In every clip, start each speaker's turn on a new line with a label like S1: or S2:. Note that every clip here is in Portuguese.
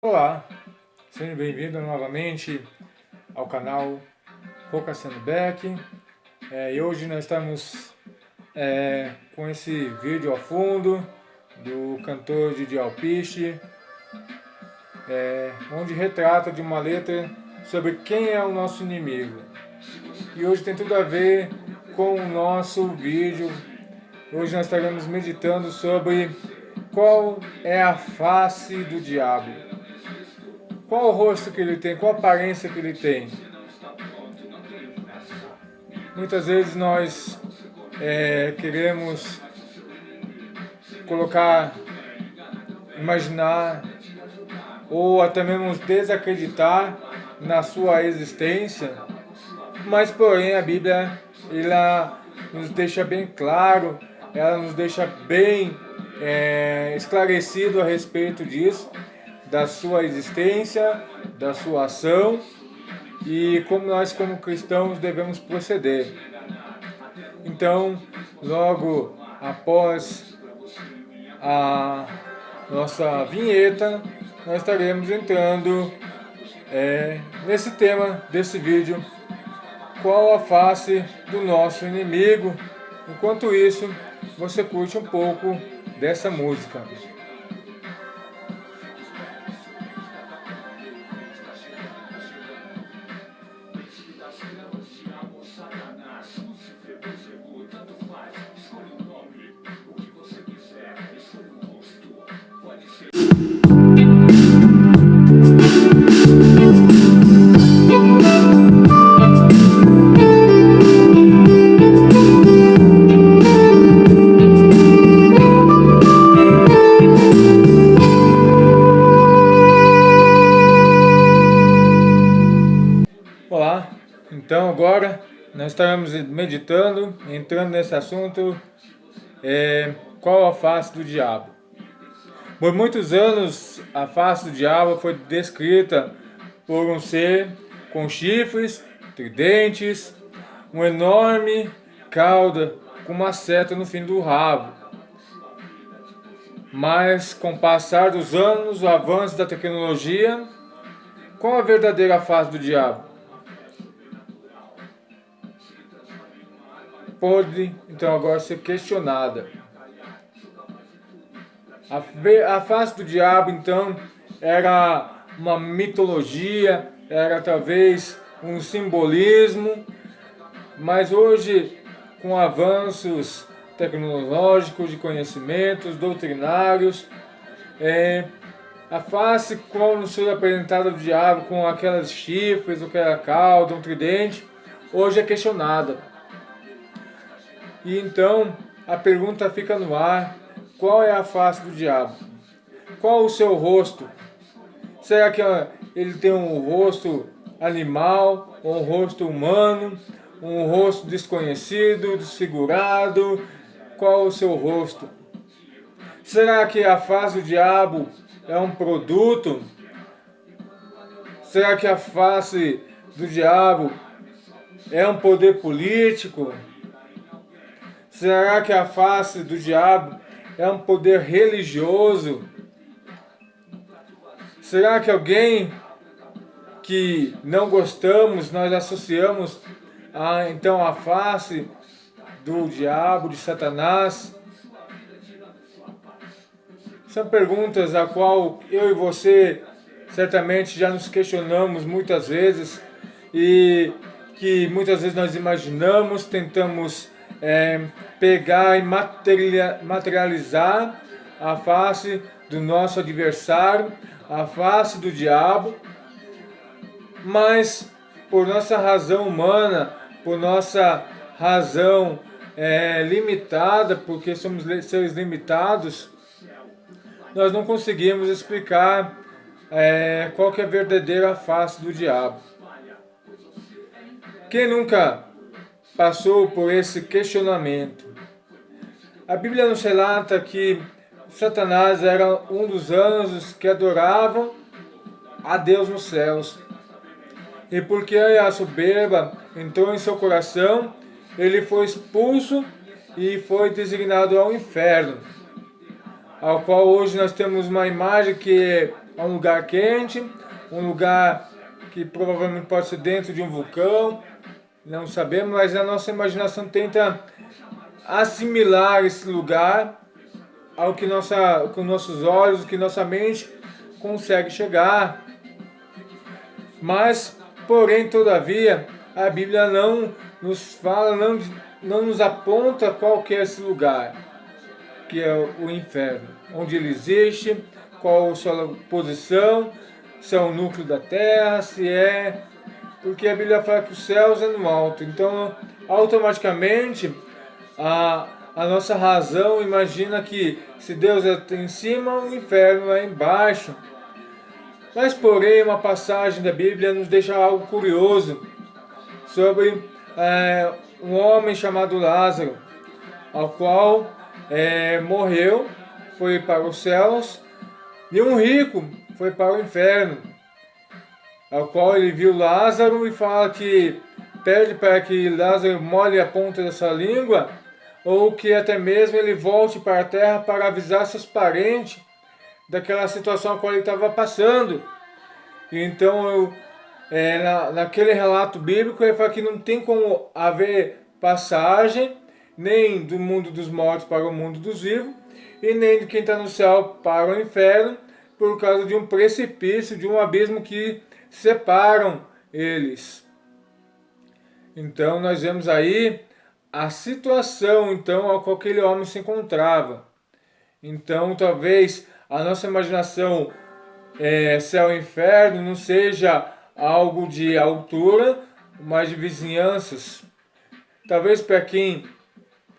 S1: Olá, seja bem-vindo novamente ao canal Roca Sandbeck. E hoje nós estamos com esse vídeo ao fundo do cantor Didi Alpiste, onde retrata de uma letra sobre quem é o nosso inimigo. E hoje tem tudo a ver com o nosso vídeo. Hoje nós estaremos meditando sobre qual é a face do diabo. Qual o rosto que ele tem? Qual a aparência que ele tem? Muitas vezes nós queremos imaginar ou até mesmo desacreditar na sua existência, mas porém a Bíblia ela nos deixa bem claro, ela nos deixa bem esclarecido a respeito disso, da sua existência, da sua ação e como nós como cristãos devemos proceder. Então, logo após a nossa vinheta, nós estaremos entrando nesse tema desse vídeo, qual a face do nosso inimigo. Enquanto isso, você curte um pouco dessa música. Olá, então agora nós estaremos meditando, entrando nesse assunto, qual a face do diabo. Por muitos anos a face do diabo foi descrita por um ser com chifres, tridentes, uma enorme cauda com uma seta no fim do rabo. Mas com o passar dos anos, o avanço da tecnologia, qual a verdadeira face do diabo? Pode então agora ser questionada. A face do diabo então era uma mitologia, era talvez um simbolismo, mas hoje, com avanços tecnológicos, de conhecimentos, doutrinários, a face como foi apresentada do diabo com aquelas chifres, aquela cauda, um tridente, hoje é questionada. E então a pergunta fica no ar: qual é a face do diabo? Qual o seu rosto? Será que ele tem um rosto animal, ou um rosto humano, um rosto desconhecido, desfigurado? Qual o seu rosto? Será que a face do diabo é um produto? Será que a face do diabo é um poder político? Será que a face do diabo é um poder religioso? Será que alguém que não gostamos, nós associamos então a face do diabo, de Satanás? São perguntas a qual eu e você certamente já nos questionamos muitas vezes e que muitas vezes nós imaginamos, tentamos pegar e materializar a face do nosso adversário, a face do diabo, mas por nossa razão humana, por nossa razão limitada, porque somos seres limitados, nós não conseguimos explicar qual que é a verdadeira face do diabo. Quem nunca passou por esse questionamento? A Bíblia nos relata que Satanás era um dos anjos que adoravam a Deus nos céus. E porque a soberba entrou em seu coração, ele foi expulso e foi designado ao inferno. ao qual hoje nós temos uma imagem que é um lugar quente, um lugar que provavelmente pode ser dentro de um vulcão, não sabemos, mas a nossa imaginação tenta assimilar esse lugar ao que com nossos olhos, que nossa mente consegue chegar. Mas, porém, todavia, a Bíblia não nos fala, não nos aponta qual que é esse lugar, que é o inferno, onde ele existe, qual a sua posição, se é o núcleo da terra, se é... Porque a Bíblia fala que os céus é no alto, então automaticamente a nossa razão imagina que se Deus é em cima, o inferno é embaixo. Mas porém uma passagem da Bíblia nos deixa algo curioso sobre um homem chamado Lázaro, ao qual morreu, foi para os céus, e um rico foi para o inferno, ao qual ele viu Lázaro e fala que pede para que Lázaro molhe a ponta dessa língua, ou que até mesmo ele volte para a terra para avisar seus parentes daquela situação a qual ele estava passando. Então, naquele relato bíblico, ele fala que não tem como haver passagem nem do mundo dos mortos para o mundo dos vivos, e nem de quem está no céu para o inferno, por causa de um precipício, de um abismo que separam eles. Então nós vemos aí a situação então a qual aquele homem se encontrava. Então talvez a nossa imaginação céu e inferno não seja algo de altura, mas de vizinhanças. Talvez para quem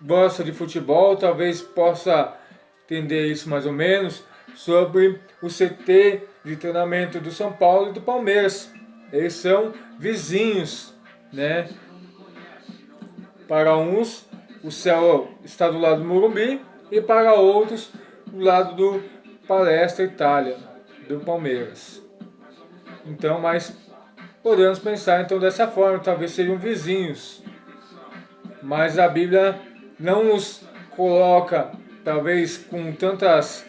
S1: gosta de futebol, talvez possa entender isso mais ou menos, sobre o CT de treinamento do São Paulo e do Palmeiras. Eles são vizinhos, né? Para uns, o céu está do lado do Morumbi, e para outros, do lado do Palestra Itália, do Palmeiras. Então, mas podemos pensar então dessa forma, talvez sejam vizinhos. Mas a Bíblia não nos coloca, talvez com tantos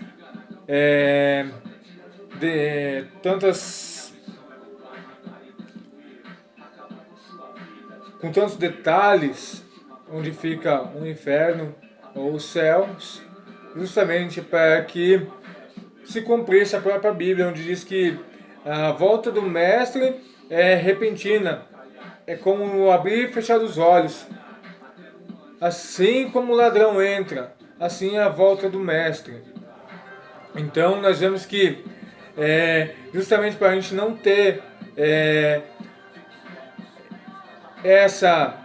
S1: detalhes onde fica o inferno ou os céus, justamente para que se cumprisse a própria Bíblia, onde diz que a volta do mestre é repentina, é como abrir e fechar os olhos. Assim como o ladrão entra, assim é a volta do mestre. Então nós vemos que justamente para a gente não ter essa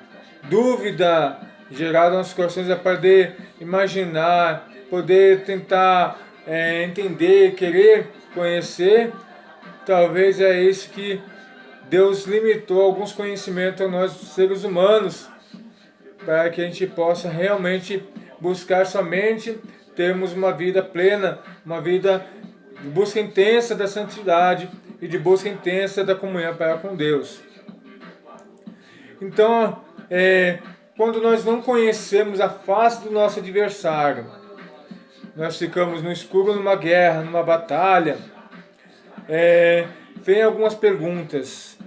S1: dúvida gerada nos corações, é poder imaginar, poder tentar entender, querer conhecer. Talvez é isso que Deus limitou alguns conhecimentos a nós seres humanos, para que a gente possa realmente buscar somente termos uma vida plena, uma vida de busca intensa da santidade e de busca intensa da comunhão para com Deus. Então, quando nós não conhecemos a face do nosso adversário, nós ficamos no escuro numa guerra, numa batalha. Vem algumas perguntas.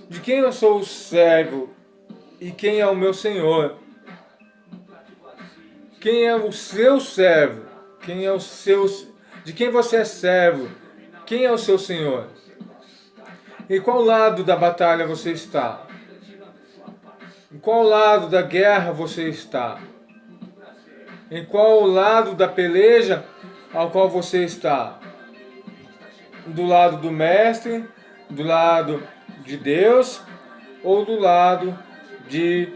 S1: De quem eu sou o servo e quem é o meu Senhor? Quem é o seu servo? De quem você é servo? Quem é o seu Senhor? Em qual lado da batalha você está? Em qual lado da guerra você está? Em qual lado da peleja ao qual você está? Do lado do mestre, do lado de Deus ou do lado de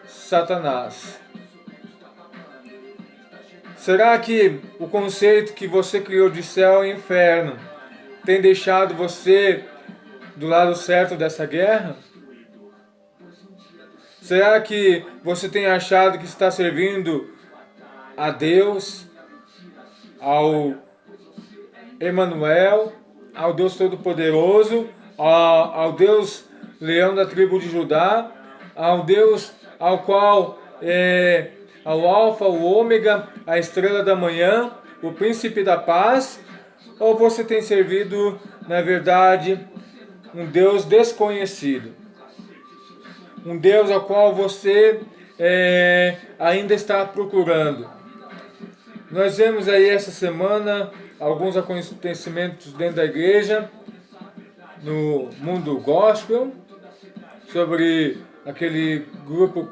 S1: Satanás? Será que o conceito que você criou de céu e inferno tem deixado você do lado certo dessa guerra? Será que você tem achado que está servindo a Deus, ao Emanuel, ao Deus Todo-Poderoso, ao Deus Leão da tribo de Judá, ao Deus ao qual ao Alfa, o Ômega, a estrela da manhã, o príncipe da paz, ou você tem servido, na verdade, um Deus desconhecido? Um Deus ao qual você ainda está procurando. Nós vemos aí essa semana alguns acontecimentos dentro da igreja, no mundo gospel, sobre aquele grupo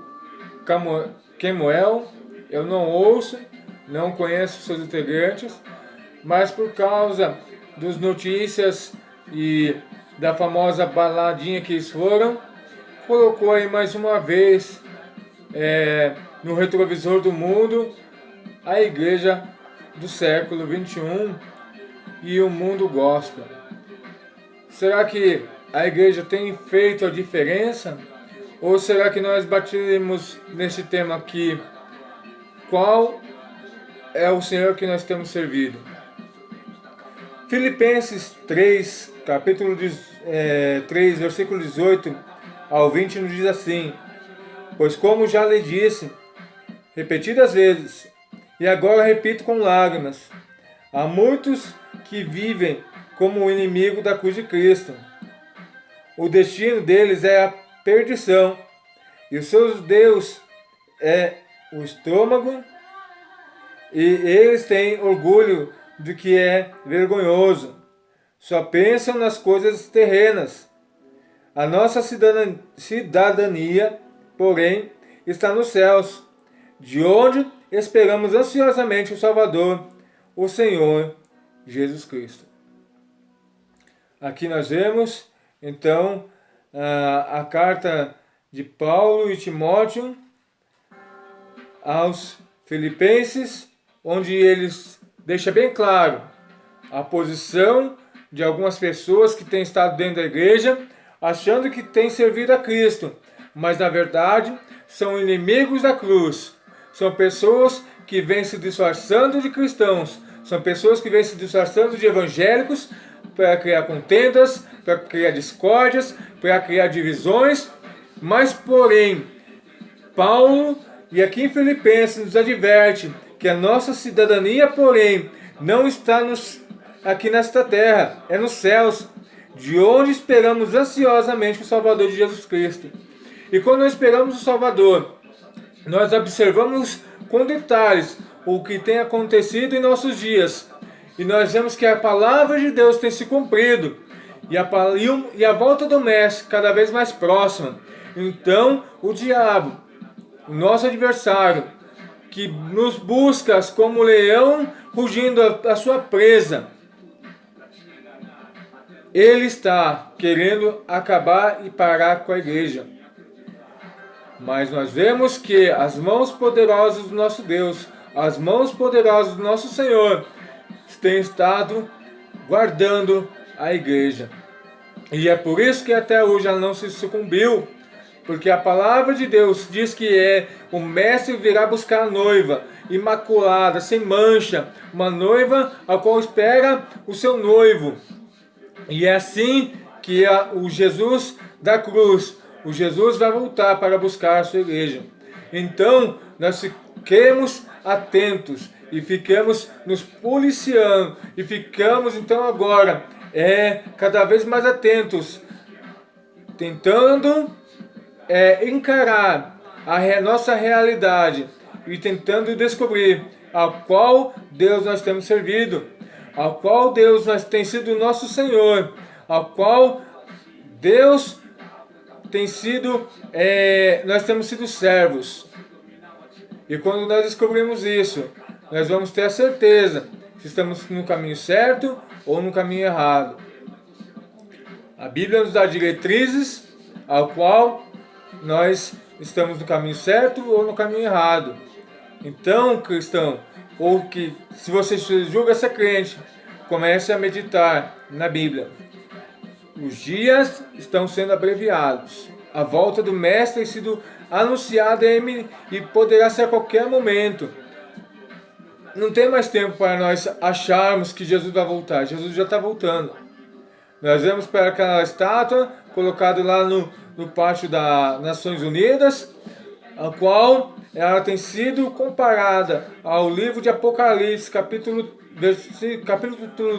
S1: Kemuel. Eu não ouço, não conheço seus integrantes, mas por causa das notícias e da famosa baladinha que eles foram, colocou aí mais uma vez no retrovisor do mundo a igreja do século 21 e o mundo gospel. Será que a igreja tem feito a diferença? Ou será que nós batimos nesse tema aqui? Qual é o Senhor que nós temos servido? Filipenses 3, capítulo 3, versículo 18 ao 20 nos diz assim: pois como já lhe disse repetidas vezes, e agora repito com lágrimas, há muitos que vivem como o inimigo da cruz de Cristo. O destino deles é a perdição, e o seu Deus é o estômago, e eles têm orgulho do que é vergonhoso. Só pensam nas coisas terrenas. A nossa cidadania, porém, está nos céus, de onde esperamos ansiosamente o Salvador, o Senhor Jesus Cristo. Aqui nós vemos, então, a carta de Paulo e Timóteo aos Filipenses, onde eles deixam bem claro a posição de algumas pessoas que têm estado dentro da igreja, achando que têm servido a Cristo, mas na verdade são inimigos da cruz. São pessoas que vêm se disfarçando de cristãos, são pessoas que vêm se disfarçando de evangélicos para criar contendas, para criar discórdias, para criar divisões, mas porém, Paulo, e aqui em Filipenses, nos adverte que a nossa cidadania, porém, não está aqui nesta terra, é nos céus, de onde esperamos ansiosamente o Salvador de Jesus Cristo. E quando nós esperamos o Salvador, nós observamos com detalhes o que tem acontecido em nossos dias. E nós vemos que a palavra de Deus tem se cumprido. E a volta do Mestre cada vez mais próxima. Então, o diabo, o nosso adversário, que nos busca como leão rugindo a sua presa, ele está querendo acabar e parar com a igreja. Mas nós vemos que as mãos poderosas do nosso Deus, as mãos poderosas do nosso Senhor, têm estado guardando a igreja. E é por isso que até hoje ela não se sucumbiu, porque a palavra de Deus diz que o mestre virá buscar a noiva imaculada, sem mancha, uma noiva a qual espera o seu noivo. E é assim que o Jesus da cruz, o Jesus vai voltar para buscar a sua igreja. Então, nós fiquemos atentos e ficamos nos policiando e ficamos então agora cada vez mais atentos, tentando encarar a nossa realidade e tentando descobrir a qual Deus nós temos servido, a qual Deus nós tem sido o nosso Senhor, a qual Deus tem sido, nós temos sido servos. E quando nós descobrimos isso, nós vamos ter a certeza se estamos no caminho certo ou no caminho errado. A Bíblia nos dá diretrizes ao qual nós estamos no caminho certo ou no caminho errado. Então, cristão, ou que se você julga ser crente, comece a meditar na Bíblia. Os dias estão sendo abreviados. A volta do Mestre tem sido anunciada e poderá ser a qualquer momento. Não tem mais tempo para nós acharmos que Jesus vai voltar. Jesus já está voltando. Nós vemos para aquela estátua colocada lá no pátio das Nações Unidas, a qual ela tem sido comparada ao livro de Apocalipse, capítulo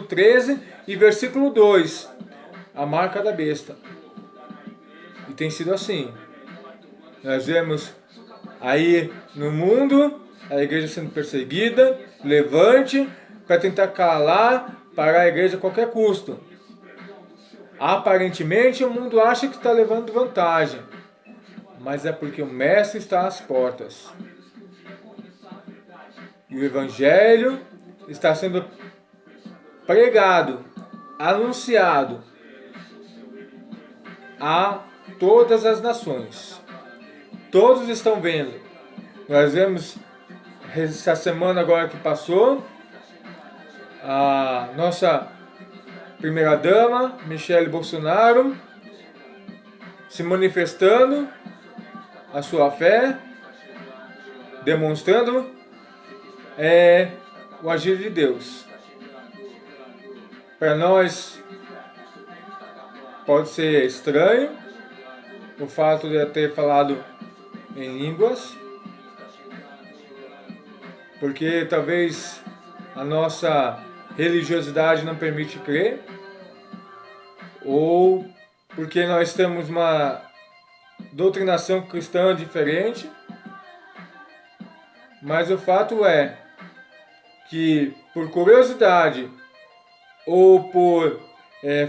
S1: 13 e versículo 2, a marca da besta. E tem sido assim. Nós vemos aí no mundo a igreja sendo perseguida, levante para tentar calar, parar a igreja a qualquer custo. Aparentemente o mundo acha que está levando vantagem, mas é porque o mestre está às portas. E o evangelho está sendo pregado, anunciado a todas as nações. Todos estão vendo. Nós vemos essa semana agora que passou, a nossa primeira-dama, Michele Bolsonaro, se manifestando a sua fé, demonstrando o agir de Deus. Para nós pode ser estranho o fato de eu ter falado em línguas, porque talvez a nossa religiosidade não permite crer, ou porque nós temos uma doutrinação cristã diferente, mas o fato é que por curiosidade ou por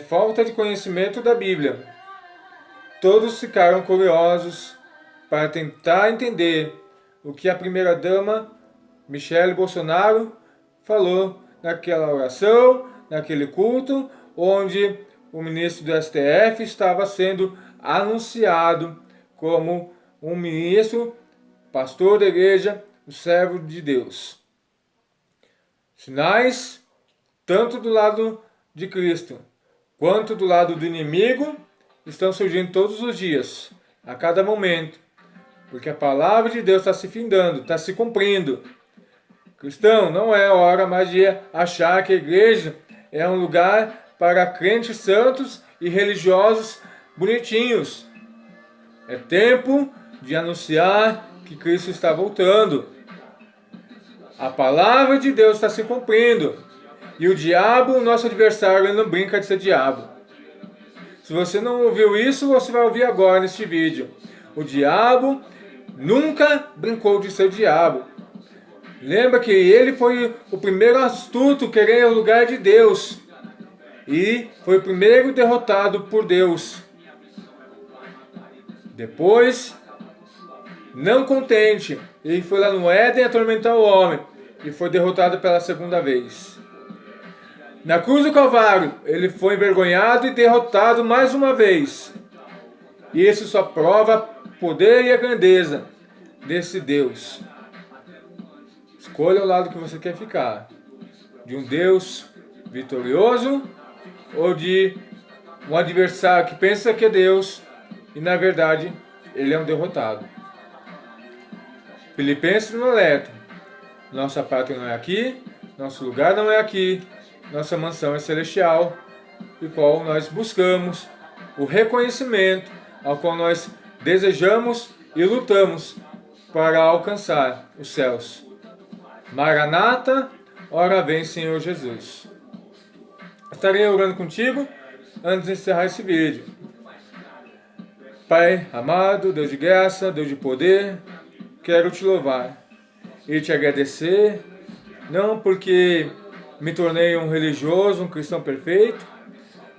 S1: falta de conhecimento da Bíblia, todos ficaram curiosos para tentar entender o que a primeira-dama Michele Bolsonaro falou naquela oração, naquele culto, onde o ministro do STF estava sendo anunciado como um ministro, pastor da igreja, o servo de Deus. Sinais, tanto do lado de Cristo, quanto do lado do inimigo, estão surgindo todos os dias, a cada momento, porque a palavra de Deus está se findando, está se cumprindo. Cristão, não é hora mais de achar que a igreja é um lugar para crentes santos e religiosos bonitinhos. É tempo de anunciar que Cristo está voltando. A palavra de Deus está se cumprindo. E o diabo, o nosso adversário, ele não brinca de ser diabo. Se você não ouviu isso, você vai ouvir agora neste vídeo. O diabo nunca brincou de ser diabo. Lembra que ele foi o primeiro astuto querer o lugar de Deus. E foi o primeiro derrotado por Deus. Depois, não contente, ele foi lá no Éden atormentar o homem. E foi derrotado pela segunda vez. Na cruz do Calvário, ele foi envergonhado e derrotado mais uma vez. E isso só prova o poder e a grandeza desse Deus. Escolha o lado que você quer ficar. De um Deus vitorioso ou de um adversário que pensa que é Deus e na verdade ele é um derrotado. Filipenses no alerta. Nossa pátria não é aqui, nosso lugar não é aqui, nossa mansão é celestial, e qual nós buscamos o reconhecimento, ao qual nós desejamos e lutamos para alcançar os céus. Maranata, ora vem Senhor Jesus. Estarei orando contigo antes de encerrar esse vídeo. Pai amado, Deus de graça, Deus de poder, quero te louvar e te agradecer, não porque me tornei um religioso, um cristão perfeito,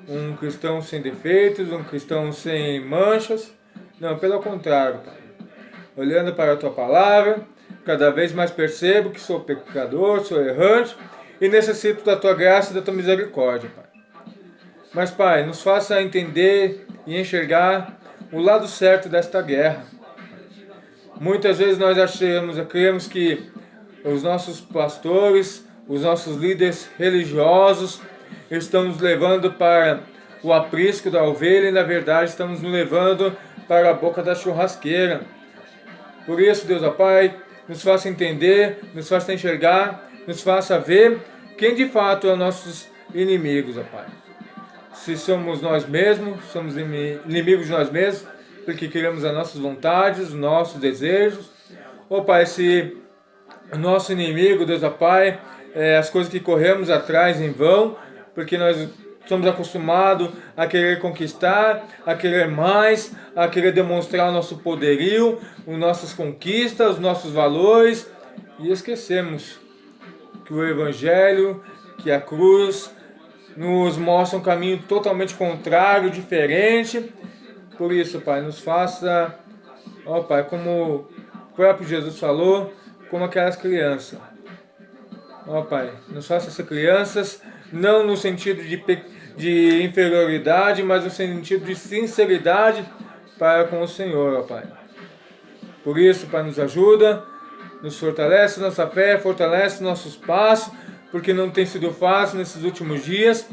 S1: um cristão sem defeitos, um cristão sem manchas, não, pelo contrário, Pai. Olhando para a tua palavra, cada vez mais percebo que sou pecador, sou errante e necessito da tua graça e da tua misericórdia, Pai. Mas, Pai, nos faça entender e enxergar o lado certo desta guerra. Muitas vezes nós cremos que os nossos pastores, os nossos líderes religiosos estão nos levando para o aprisco da ovelha e, na verdade, estão nos levando para a boca da churrasqueira. Por isso, Deus, ó Pai, nos faça entender, nos faça enxergar, nos faça ver quem de fato é os nossos inimigos, ó Pai. Se somos nós mesmos, somos inimigos de nós mesmos, porque queremos as nossas vontades, os nossos desejos, Ó Pai, se o nosso inimigo, Deus, ó Pai, as coisas que corremos atrás em vão, porque nós somos acostumados a querer conquistar, a querer mais, a querer demonstrar o nosso poderio, as nossas conquistas, os nossos valores, e esquecemos que o Evangelho, que a cruz, nos mostra um caminho totalmente contrário, diferente. Por isso, Pai, nos faça, ó Pai, como o próprio Jesus falou, como aquelas crianças. Ó Pai, nos faça ser crianças, não no sentido de inferioridade, mas no sentido de sinceridade para com o Senhor, ó Pai. Por isso, Pai, nos ajuda, nos fortalece nossa fé, fortalece nossos passos, porque não tem sido fácil nesses últimos dias.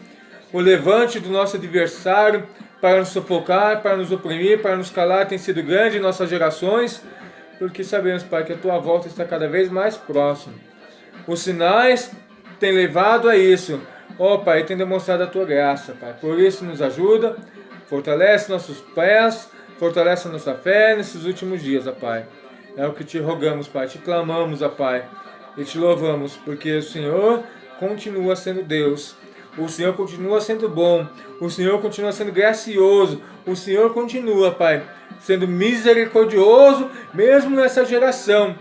S1: O levante do nosso adversário para nos sufocar, para nos oprimir, para nos calar tem sido grande em nossas gerações, porque sabemos, Pai, que a Tua volta está cada vez mais próxima. Os sinais têm levado a isso. Ó Pai, tem demonstrado a Tua graça, Pai. Por isso nos ajuda, fortalece nossos pés, fortalece a nossa fé nesses últimos dias, ó Pai. É o que te rogamos, Pai, te clamamos, ó Pai, e te louvamos, porque o Senhor continua sendo Deus. O Senhor continua sendo bom, o Senhor continua sendo gracioso, o Senhor continua, Pai, sendo misericordioso, mesmo nessa geração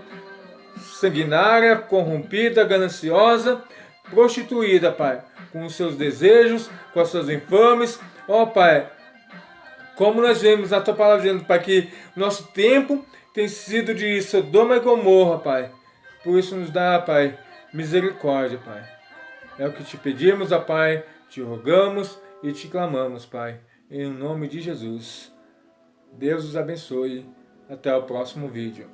S1: sanguinária, corrompida, gananciosa, prostituída, Pai, com os seus desejos, com as suas infames. Ó Pai, como nós vemos na Tua palavra dizendo, Pai, que nosso tempo tem sido de Sodoma e Gomorra, Pai. Por isso nos dá, Pai, misericórdia, Pai. É o que te pedimos, ó Pai, te rogamos e te clamamos, Pai, em nome de Jesus. Deus os abençoe. Até o próximo vídeo.